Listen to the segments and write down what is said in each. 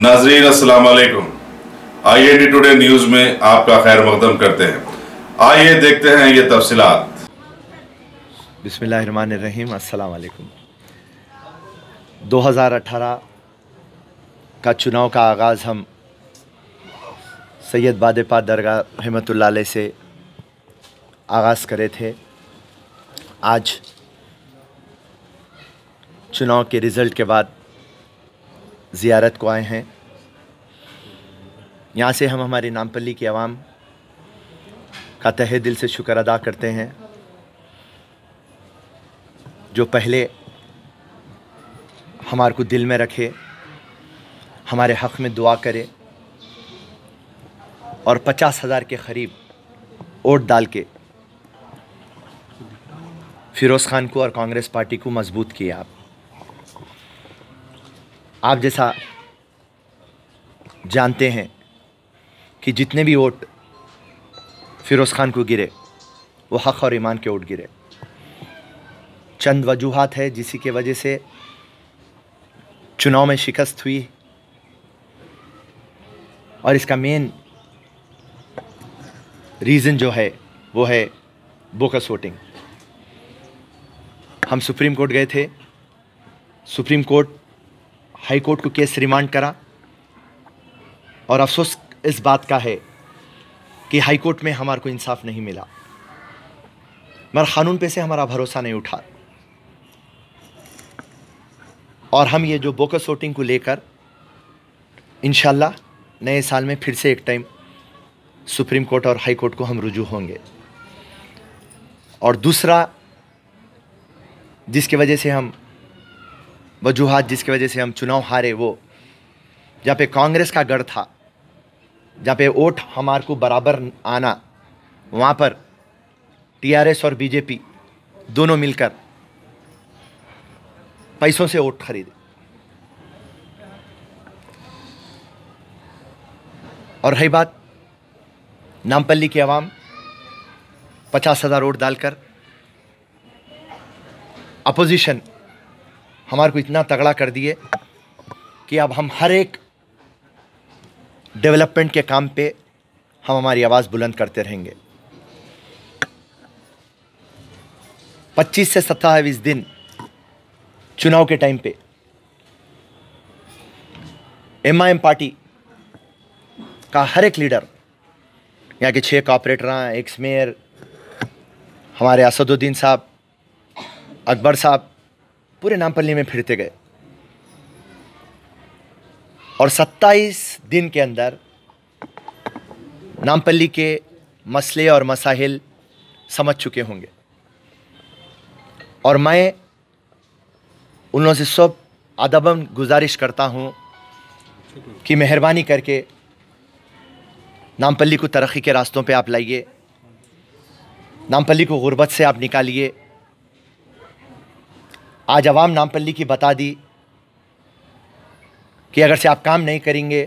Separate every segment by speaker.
Speaker 1: नाजरीन अस्सलाम वालेकुम। IND टुडे न्यूज में आपका खैर मकदम करते हैं। आइए देखते हैं ये तफसीलात।
Speaker 2: बिस्मिल्लाहिर्रहमानिर्रहीम। अस्सलाम वालेकुम। 2018 का चुनाव का आगाज़ हम सैयद बादेपा दरगाह रहमतुल्लाह अलैह से आगाज़ करे थे। आज चुनाव के रिज़ल्ट के बाद ज़ियारत को आए हैं। यहाँ से हम हमारी नामपल्ली की आवाम का तहे दिल से शुक्र अदा करते हैं जो पहले हमारे को दिल में रखे, हमारे हक़ में दुआ करे और 50,000 के करीब वोट डाल के फ़िरोज़ ख़ान को और कांग्रेस पार्टी को मजबूत किया। आप जैसा जानते हैं कि जितने भी वोट फ़िरोज़ ख़ान को गिरे वो हक़ और ईमान के वोट गिरे। चंद वजूहात है जिसी के वजह से चुनाव में शिकस्त हुई और इसका मेन रीज़न जो है वो है बोकस वोटिंग। हम सुप्रीम कोर्ट गए थे। सुप्रीम कोर्ट हाई कोर्ट को केस रिमांड करा और अफसोस इस बात का है कि हाई कोर्ट में हमारे को इंसाफ नहीं मिला, मगर क़ानून पे से हमारा भरोसा नहीं उठा और हम ये जो बोकस वोटिंग को लेकर इंशाल्लाह नए साल में फिर से एक टाइम सुप्रीम कोर्ट और हाई कोर्ट को हम रुजू होंगे। और दूसरा जिसकी वजह से हम वजूहात जिसकी वजह से हम चुनाव हारे, वो जहाँ पे कांग्रेस का गढ़ था, जहाँ पे वोट हमारे को बराबर आना, वहाँ पर TRS और BJP दोनों मिलकर पैसों से वोट खरीदे और रही बात नामपल्ली की आवाम 50,000 वोट डालकर अपोजिशन हमारे को इतना तगड़ा कर दिए कि अब हम हर एक डेवलपमेंट के काम पे हम हमारी आवाज़ बुलंद करते रहेंगे। 25 से 27 दिन चुनाव के टाइम पे MIM पार्टी का हर एक लीडर, यहाँ के 6 कॉर्पोरेटर, एक्स मेयर हमारे असदुद्दीन साहब, अकबर साहब, पूरे नामपल्ली में फिरते गए और 27 दिन के अंदर नामपल्ली के मसले और मसाइल समझ चुके होंगे। और मैं उन लोगों से सब अदबन गुजारिश करता हूँ कि मेहरबानी करके नामपल्ली को तरक्की के रास्तों पे आप लाइए, नामपल्ली को गुर्बत से आप निकालिए। आज अवाम नामपल्ली की बता दी कि अगर से आप काम नहीं करेंगे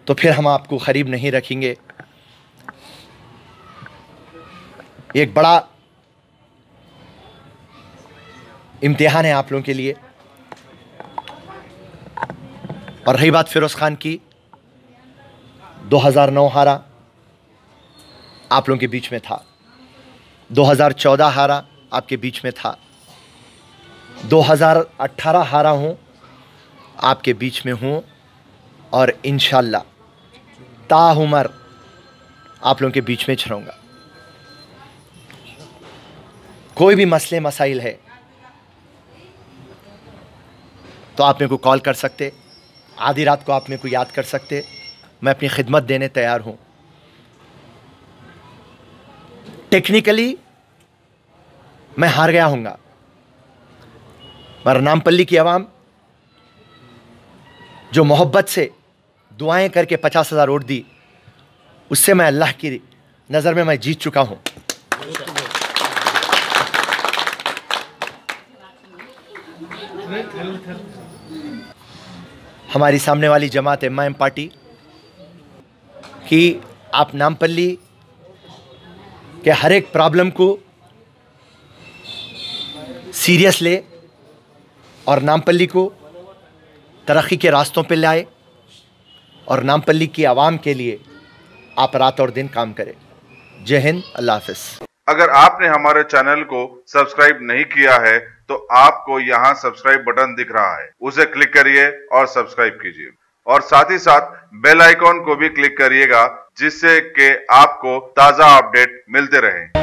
Speaker 2: तो फिर हम आपको करीब नहीं रखेंगे। एक बड़ा इम्तिहान है आप लोगों के लिए। और रही बात फ़िरोज़ ख़ान की, 2009 हारा आप लोगों के बीच में था, 2014 हारा आपके बीच में था, 2018 हारा हूँ आपके बीच में हूँ और इंशाल्लाह ताउम्र आप लोगों के बीच में रहूँगा। कोई भी मसले मसाइल है तो आप मेरे को कॉल कर सकते, आधी रात को आप मेरे को याद कर सकते, मैं अपनी खिदमत देने तैयार हूँ। टेक्निकली मैं हार गया हूँगा, मगर नामपल्ली की आवाम जो मोहब्बत से दुआएं करके 50,000 वोट दी, उससे मैं अल्लाह की नज़र में मैं जीत चुका हूँ। हमारी सामने वाली जमात MIM पार्टी कि आप नामपल्ली के हर एक प्रॉब्लम को सीरियस ले और नामपल्ली को तरक्की के रास्तों पर लाए और नामपल्ली की आवाम के लिए आप रात और दिन काम करें। जय हिंद, अल्लाह हाफिज।
Speaker 1: अगर आपने हमारे चैनल को सब्सक्राइब नहीं किया है तो आपको यहाँ सब्सक्राइब बटन दिख रहा है, उसे क्लिक करिए और सब्सक्राइब कीजिए और साथ ही साथ बेल आइकॉन को भी क्लिक करिएगा जिससे कि आपको ताजा अपडेट मिलते रहे।